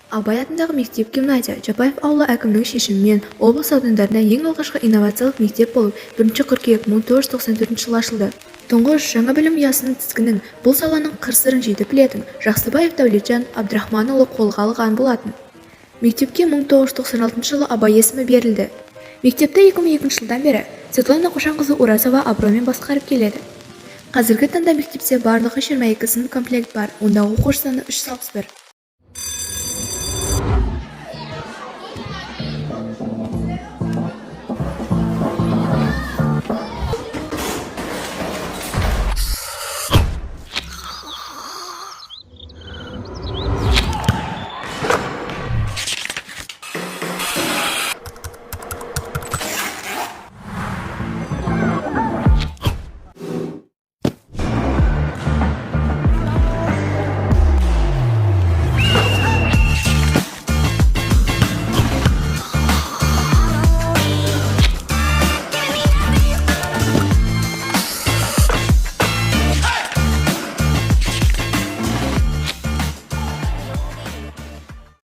Абай атындағы мектеп-гимназия Жапаев ауылы әкімінің шешімімен облыс аудандарында ең алғашқы инновациялық мектеп болып 1 қыркүйек 1994 жылы ашылды. Тұңғыш жаңа білім ұясының тізгінін бұл саланың қыр-сырын жетік білетін Жақсыбаев Дәулетжан Абдрахманұлы қолға алған болатын. Мектепке 1996 жылы Абай есімі берілді. Мектепті 2002 жылдан бері Светлана Қошанқызы Уразова абыроймен басқарып келеді. Қазіргі таңда мектепте барлығы 22 сынып комплект бар, онда оқушы саны 361.